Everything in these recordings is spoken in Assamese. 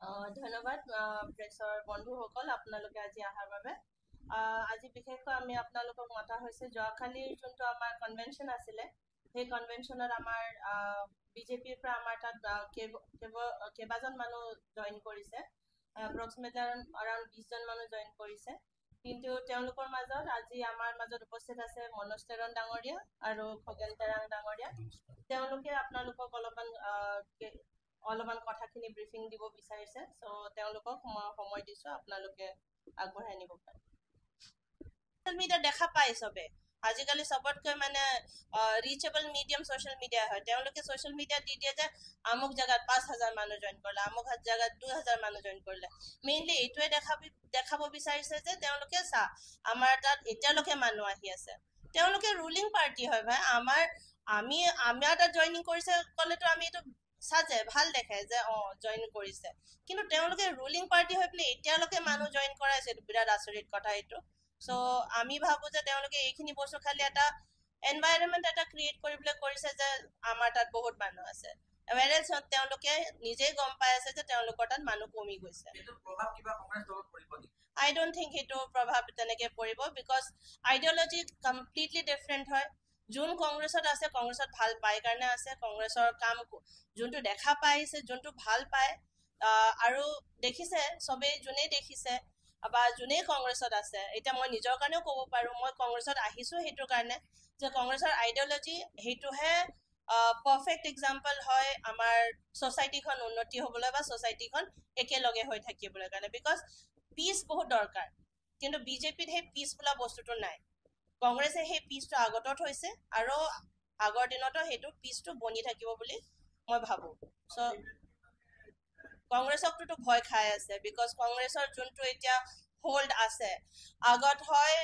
ধন্যবাদ প্ৰেছৰ বন্ধুসকল আপোনালোকে আজি অহাৰ বাবে আজি বিশেষকৈ আমি আপোনালোকক মতা হৈছে যোৱাকালিৰ যোনটো আমাৰ কনভেনশ্যন আছিলে সেই কনভেনশ্যনত আমাৰ বিজেপিৰ পৰা আমাৰ তাত কেইবাজন মানুহ জইন কৰিছে এপ্ৰক্সিমেটলি around 20 জন মানুহ জইন কৰিছে কিন্তু তেওঁলোকৰ মাজত আজি আমাৰ মাজত উপস্থিত আছে মনোজ তেৰণ ডাঙৰীয়া আৰু খগেন তেৰাং ডাঙৰীয়া তেওঁলোকে আপোনালোকক অলপমান কথাখিনি ব্ৰিফিং দিব বিচাৰিছে সো তেওঁলোকক সময় দিছো আপোনালোকে আগবঢ়াই নিব পাৰে সোশ্যাল মিডিয়া দেখা পায় সবে আজিকালি সবতকৈ মানে ৰিচেবল মিডিয়াম সোশ্যাল মিডিয়া হয় তেওঁলোকে সোশ্যাল মিডিয়া দি দিয়ে যে আমুক জায়গাত 5000 মানুহ জইন কৰিলে আমুক জায়গাত 2000 মানুহ জইন কৰিলে মেইনলি এইটোৱে দেখাব বিচাৰিছে যে তেওঁলোকে চা আমাৰ তাত এতিয়ালৈকে মানুহ আহি আছে তেওঁলোকে ৰুলিং পাৰ্টি হয় ভাই আমাৰ তাত জইনিং কৰিছে ক'লেতো আমি এইটো সাজে ভাল দেখায় যে জইন কৰিছে কিন্তু তেওঁলোকে ৰুলিং পাৰ্টি হৈ পেলাই এতিয়ালৈকে মানুহ জইন কৰাইছে এইটো বিৰাট আচৰিত কথা এইটো সো আমি ভাবো যে তেওঁলোকে এইখিনি বস্তু খালি এটা এনভাইৰনমেন্ট এটা ক্ৰিয়েট কৰিবলৈ কৰিছে যে আমাৰ তাত বহুত মানুহ আছে whereas তেওঁলোকে নিজেই গম পাই আছে যে তেওঁলোকৰ তাত মানুহ কমি গৈছে I don't think সেইটো প্ৰভাৱ তেনেকে পৰিব বিকজ আইডিঅলজি কমপ্লিটলি ডিফাৰেণ্ট হয় যোন কংগ্ৰেছত আছে কংগ্ৰেছত ভাল পায় কাৰণে আছে কংগ্ৰেছৰ কাম যোনটো দেখা পাইছে যোনটো ভাল পায় আৰু দেখিছে সবেই যোনেই দেখিছে বা যোনেই কংগ্ৰেছত আছে এতিয়া মই নিজৰ কাৰণেও ক'ব পাৰোঁ মই কংগ্ৰেছত আহিছোঁ সেইটো কাৰণে যে কংগ্ৰেছৰ আইডিঅলজি সেইটোহে পাৰফেক্ট এক্সাম্পল হয় আমাৰ ছ'চাইটিখন উন্নতি হ'বলৈ বা ছ'চাইটিখন একেলগে হৈ থাকিবলৈ কাৰণে বিকজ পিচ বহুত দৰকাৰ কিন্তু বিজেপিত সেই পিচ বোলা বস্তুটো নাই কংগ্ৰেছে সেই পিচটো আগত থৈছে আৰু আগৰ দিনতো সেইটো পিচটো বনি থাকিব বুলি মই ভাবোঁ চ' কংগ্ৰেছকটোতো ভয় খাই আছে বিকজ কংগ্ৰেছৰ যোনটো এতিয়া হোল্ড আছে আগত হয়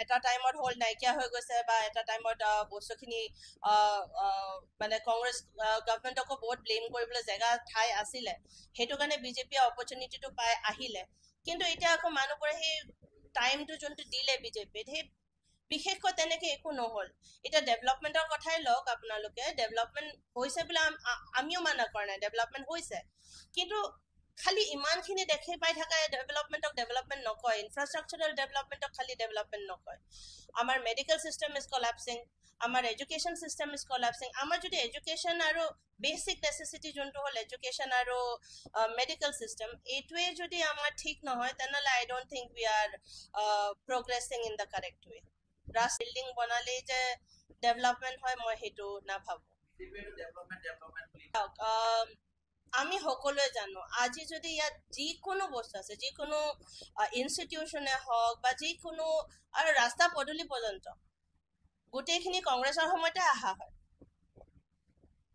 এটা টাইমত হোল্ড নাইকিয়া হৈ গৈছে বা এটা টাইমত বস্তুখিনি মানে কংগ্ৰেছ গভৰ্ণমেণ্টকো বহুত ব্লেম কৰিবলৈ জেগা ঠাই আছিলে সেইটো কাৰণে বিজেপিয়ে অপৰচুনিটিটো পাই আহিলে কিন্তু এতিয়া আকৌ মানুহবোৰে সেই টাইমটো যোনটো দিলে বিজেপিত সেই বিশেষকৈ তেনেকে একো নহ'ল এতিয়া ডেভেলপমেণ্টৰ কথাই লওক আপোনালোকে ডেভেলপমেণ্ট হৈছে বোলে আমিও মানা কৰা নাই ডেভেলপমেণ্ট হৈছে কিন্তু খালি ইমানখিনি দেখি পাই থকা ডেভেলপমেণ্টক ডেভেলপমেণ্ট নকয় ইনফ্ৰাষ্ট্ৰাকচাৰেল ডেভেলপমেণ্টক খালি ডেভেলপমেণ্ট নকয় আমাৰ মেডিকেল চিষ্টেম ইজ কলাপছিং আমাৰ এডুকেশ্যন চিষ্টেম ইজ কলাপছিং আমাৰ যদি এডুকেশ্যন আৰু বেচিক নেচেচিটি যোনটো হ'ল এডুকেশ্যন আৰু মেডিকেল চিষ্টেম এইটোৱে যদি আমাৰ ঠিক নহয় তেনেহ'লে I don't think we are progressing in the correct way building বনালেই যে ডেভেলপমেণ্ট হয় মই সেইটো নাভাবোঁ আমি সকলোৱে জানো আজি যদি ইয়াত যিকোনো বস্তু আছে যিকোনো ইনষ্টিটিউশ্যনে হওক বা যিকোনো আৰু ৰাস্তা পদূলি পৰ্যন্ত গোটেইখিনি কংগ্ৰেছৰ সময়তে অহা হয়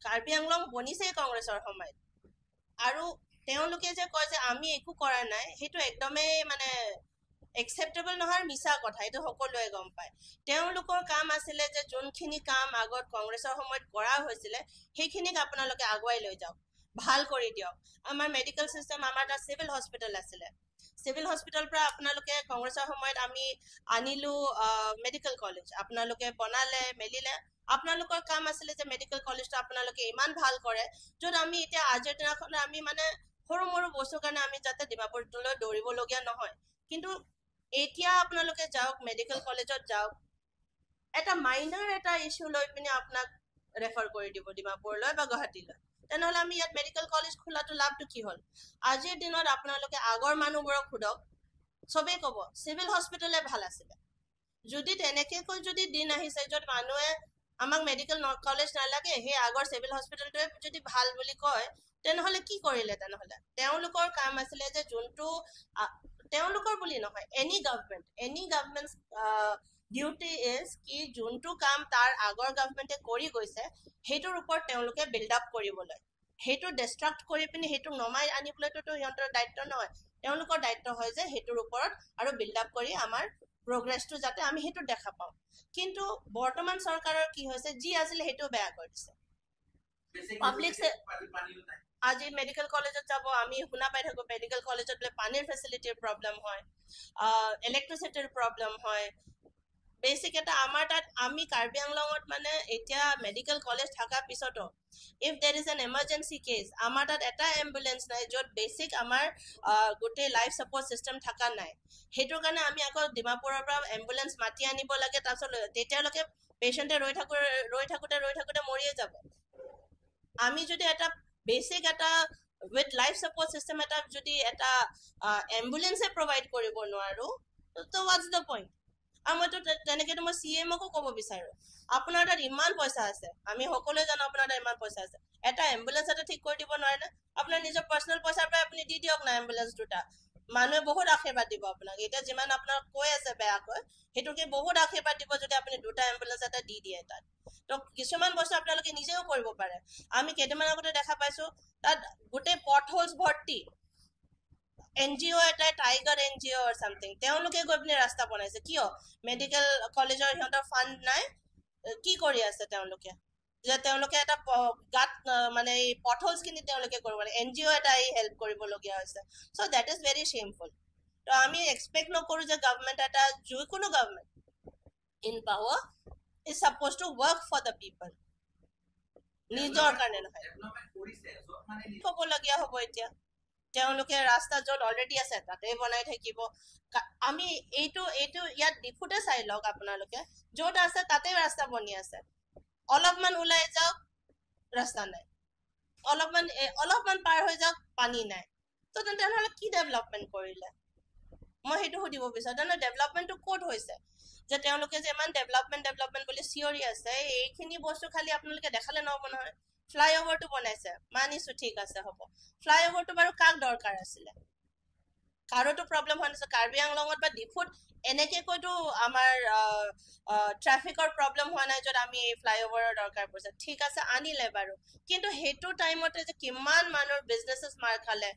কাৰ্বি আংলং বনিছেই কংগ্ৰেছৰ সময়ত আৰু তেওঁলোকে যে কয় যে আমি একো কৰা নাই সেইটো একদমেই মানে একচেপ্টেবল নহয় মিছা কথা এইটো সকলোৱে গম পায় তেওঁলোকৰ কাম আছিলে যে যোনখিনি কাম আগত কংগ্ৰেছৰ সময়ত কৰা হৈছিলে সেইখিনিক আপোনালোকে আগুৱাই লৈ যাওক ভাল কৰি দিয়ক আমাৰ মেডিকেল চিষ্টেম আমাৰ তাত চিভিল হস্পিটেল আছিলে চিভিল হস্পিটেলৰ পৰা আপোনালোকে কংগ্ৰেছৰ সময়ত আমি আনিলো মেডিকেল কলেজ আপোনালোকে বনালে মেলিলে আপোনালোকৰ কাম আছিলে যে মেডিকেল কলেজটো আপোনালোকে ইমান ভাল কৰে য'ত আমি এতিয়া আজিৰ দিনাখন আমি মানে সৰু মৰু বস্তুৰ কাৰণে আমি যাতে ডিমাপুৰলৈ দৌৰিবলগীয়া নহয় কিন্তু এতিয়া আপোনালোকে যাওক মেডিকেল কলেজত যাওক এটা মাইনাৰ এটা ইছ্যু লৈ পিনে আপোনাক ৰেফাৰ কৰি দিব ডিমাপুৰলৈ বা গুৱাহাটীলৈ তেনেহ'লে আমি ইয়াত মেডিকেল কলেজ খোলাটো লাভটো কি হ'ল আজিৰ দিনত আপোনালোকে আগৰ মানুহবোৰক সোধক চবেই ক'ব চিভিল হস্পিটেলে ভাল আছিলে যদি তেনেকৈ যদি দিন আহিছে য'ত মানুহে আমাক মেডিকেল কলেজ নালাগে সেই আগৰ চিভিল হস্পিটেলটোৱে যদি ভাল বুলি কয় তেনেহ'লে কি কৰিলে তেনেহ'লে তেওঁলোকৰ কাম আছিলে যে যোনটো তেওঁলোকৰ বুলি নহয় এনি গভৰ্ণমেণ্ট ডিউটি ইজ কি যোনটো কাম তাৰ আগৰ গভৰ্ণমেণ্টে কৰি গৈছে সেইটোৰ ওপৰত তেওঁলোকে বিল্ড আপ কৰিবলৈ সেইটো ডিষ্ট্ৰাক্ট কৰি পিনি সেইটোক নমাই আনিবলৈতো সিহঁতৰ দায়িত্ব নহয় তেওঁলোকৰ দায়িত্ব হয় যে সেইটোৰ ওপৰত আৰু বিল্ড আপ কৰি আমাৰ প্ৰগ্ৰেছটো যাতে আমি সেইটো দেখা পাওঁ কিন্তু বৰ্তমান চৰকাৰৰ কি হৈছে যি আছিলে সেইটো বেয়া কৰি দিছে পাব্লিক আজি মেডিকেল কলেজত যাব আমি শুনা পাই থাকোঁ মেডিকেল কলেজত বোলে পানীৰ ফেচিলিটিৰ প্ৰব্লেম হয় ইলেক্ট্ৰিচিটিৰ প্ৰব্লেম হয় বেচিক এটা আমাৰ তাত আমি কাৰ্বি আংলঙত মানে এতিয়া মেডিকেল কলেজ থকাৰ পিছতো ইফ দেৰ ইজ এন এমাৰ্জেঞ্চি কেছ, আমাৰ তাত এটা এম্বুলেঞ্চ নাই য'ত বেচিক আমাৰ গোটেই লাইফ ছাপৰ্ট চিষ্টেম থকা নাই, সেইটোৰ কাৰণে আমি আকৌ ডিমাপুৰৰ পৰা এম্বুলেঞ্চ মাতি আনিব লাগে, তাৰপিছত তেতিয়ালৈকে পেচেণ্টে ৰৈ থাকোঁতে মৰিয়ে যাব। আমি যদি এটা বেচিক এটা উইথ লাইফ ছাপৰ্ট চিষ্টেম এটা যদি এটা এম্বুলেঞ্চে প্ৰভাইড কৰিব নোৱাৰো, তো হোৱাটছ দ্য পইণ্ট? আৰু মইতো তেনেকেতো মই CMকো ক'ব বিচাৰো, আপোনাৰ তাত ইমান পইচা আছে, আমি সকলোৱে জানো আপোনাৰ তাত ইমান পইচা আছে, এটা এম্বুলেঞ্চ এটা ঠিক কৰি দিব নোৱাৰে নে? আপোনাৰ নিজৰ পাৰ্চনেল পইচাৰ পৰা আপুনি দি দিয়ক না এম্বুলেঞ্চ দুটা, মানুহে বহুত আশীৰ্বাদ দিব আপোনাক। এতিয়া যিমান আপোনাক কৈ আছে বেয়াকৈ, সেইটোকে বহুত আশীৰ্বাদ দিব যদি আপুনি দুটা এম্বুলেঞ্চ এটা দি দিয়ে তাত। তো কিছুমান বস্তু আপোনালোকে নিজেও কৰিব পাৰে। আমি কেইটামান আগতে দেখা পাইছো তাত গোটেই পথহোলছ ভৰ্তি, NGO এটাই, টাইগাৰ NGO অৰ চামথিং, তেওঁলোকে গৈ পিনে ৰাস্তা বনাইছে। কিয়? মেডিকেল কলেজৰ সিহঁতৰ ফাণ্ড নাই, কি কৰি আছে তেওঁলোকে? যে তেওঁলোকে এটা গাত মানে এই পথহোলছখিনি তেওঁলোকে কৰিব লাগে, NGO এটাই হেল্প কৰিবলগীয়া হৈছে। So' that is very shameful. তো আমি এক্সপেক্ট নকৰো যে গভৰ্ণমেণ্ট এটা, যিকোনো government in power is supposed to work for the people, নিজৰ কাৰণে নহয়। ক'বলগীয়া হ'ব এতিয়া, তেওঁলোকে ৰাস্তা য'ত অলৰেডি আছে তাতে বনাই থাকিব। আমি এইটো ইয়াত ডিফুতে চাই লওক আপোনালোকে, য'ত আছে তাতে ৰাস্তা বনি আছে, অলপমান ওলাই যাওক ৰাস্তা নাই, অলপমান পাৰ হৈ যাওক পানী নাই। তো তেনেহ'লে কি ডেভেলপমেণ্ট কৰিলে? মই সেইটো সুধিব বিচাৰো। তেনেহ'লে ডেভেলপমেণ্টটো ক'ত হৈছে? যে তেওঁলোকে যে ইমান ডেভেলপমেণ্ট বুলি চিঞৰি আছে, এইখিনি বস্তু খালি আপোনালোকে দেখালে নহ'ব নহয়। ফ্লাইঅভাৰটো বনাইছে, মানিছো, ঠিক আছে, হ'ব। ফ্লাইঅভাৰটো বাৰু কাক দৰকাৰ আছিলে? কাৰোতো প্ৰব্লেম হোৱা নাছিল। কাৰ্বি আংলঙত বা ডিফুত এনেকেকৈতো আমাৰ ট্ৰাফিকৰ প্ৰব্লেম হোৱা নাই য'ত আমি এই ফ্লাইঅভাৰৰ দৰকাৰ পৰিছে। ঠিক আছে, আনিলে বাৰু, কিন্তু সেইটো টাইমতে যে কিমান মানুহৰ বিজনেছেছ মাৰ খালে,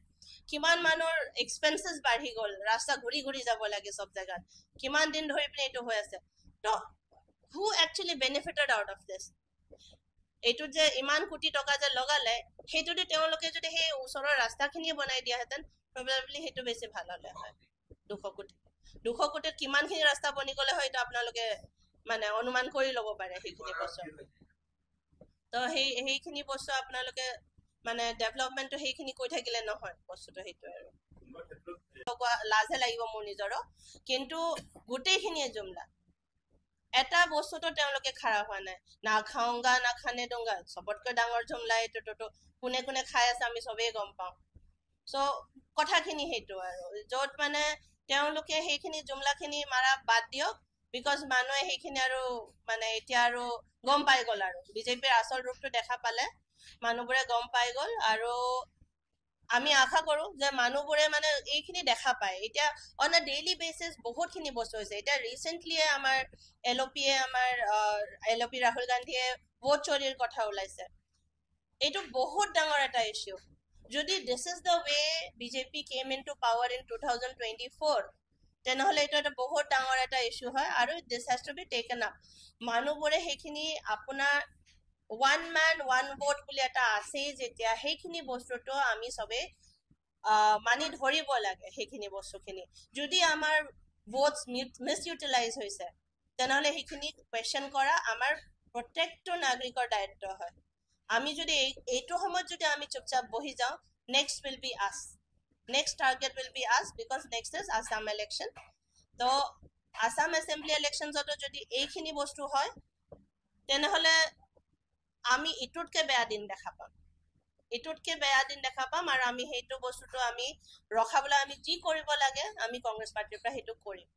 কিমান মানুহৰ এক্সপেন্সেছ বাঢ়ি গ'ল, ৰাস্তা ঘূৰি যাব লাগে চব জেগাত, কিমান দিন ধৰি পিনে এইটো হৈ আছে। তো who actually benefited out of this? এইটোত যে ইমান কোটি টকা যে লগালে, সেইটোতে তেওঁলোকে যদি সেই ওচৰৰ ৰাস্তাখিনিয়ে বনাই দিয়াহেঁতেন, প্ৰবেবলি সেইটো বেছি ভাল হ'লে হয়। 200 কোটিত কিমানখিনি ৰাস্তা বনি গ'লে হয়, এইটো আপোনালোকে মানে অনুমান কৰি ল'ব পাৰে সেইখিনি বস্তু। তো সেইখিনি বস্তু আপোনালোকে মানে ডেভেলপমেণ্টটো সেইখিনি কৈ থাকিলে নহয়, বস্তুটো সেইটোৱে আৰু লাজহে লাগিব মোৰ নিজৰো, কিন্তু গোটেইখিনিয়ে জুমলা। এটা বস্তুটো তেওঁলোকে খাৰা হোৱা নাই, না খাওঁগা না খানে দোংগা, চবতকৈ ডাঙৰ জুমলা এইটোতো। কোনে কোনে খাই আছে আমি চবেই গম পাওঁ। চ' কথাখিনি সেইটো আৰু, য'ত মানে তেওঁলোকে সেইখিনি জুমলাখিনি মাৰা বাদ দিয়ক, বিকজ মানুহে সেইখিনি আৰু মানে এতিয়া আৰু গম পাই গ'ল, আৰু বিজেপিৰ আচল ৰূপটো দেখা পালে, মানুহবোৰে গম পাই গ'ল। আৰু আমি আশা কৰো যে মানুহবোৰে মানে এইখিনি দেখা পায়। এতিয়া অন আ ডেইলি বেচিছ বহুতখিনি বস্তু হৈছে। এতিয়া ৰিচেণ্টলিয়ে আমাৰ LOP ৰাহুল গান্ধীয়ে ভোট চোৰিৰ কথা ওলাইছে। এইটো বহুত ডাঙৰ এটা ইছ্যু। যদি this is the way BJP came in to power in 2024, তেনেহ'লে এইটো এটা বহুত ডাঙৰ এটা ইছ্যু হয়, আৰু this has to be taken up. মানুহবোৰে সেইখিনি আপোনাৰ ওৱান ম্যান ওৱান ভোট বুলি এটা আছেই, যেতিয়া সেইখিনি বস্তুটো আমি চবেই মানি ধৰিব লাগে। সেইখিনি বস্তুখিনি যদি আমাৰ ভোটছ মিছইউটিলাইজ হৈছে, তেনেহ'লে সেইখিনি কুৱেশ্যন কৰা আমাৰ প্ৰত্যেকটো নাগৰিকৰ দায়িত্ব হয়। আমি যদি এইটো সময়ত যদি আমি চুপচাপ বহি যাওঁ, নেক্সট উইল বি আছ, নেক্সট টাৰ্গেট উইল বি আছ, because next is Assam election. তো আছাম এছেম্বলি ইলেকশ্যনছতো যদি এইখিনি বস্তু হয়, তেনেহ'লে আমি ইটোতকৈ বেয়া দিন দেখা পাম, আৰু আমি সেইটো বস্তুটো আমি ৰখাবলৈ আমি যি কৰিব লাগে, আমি কংগ্ৰেছ পাৰ্টিৰ পৰা সেইটো কৰিম।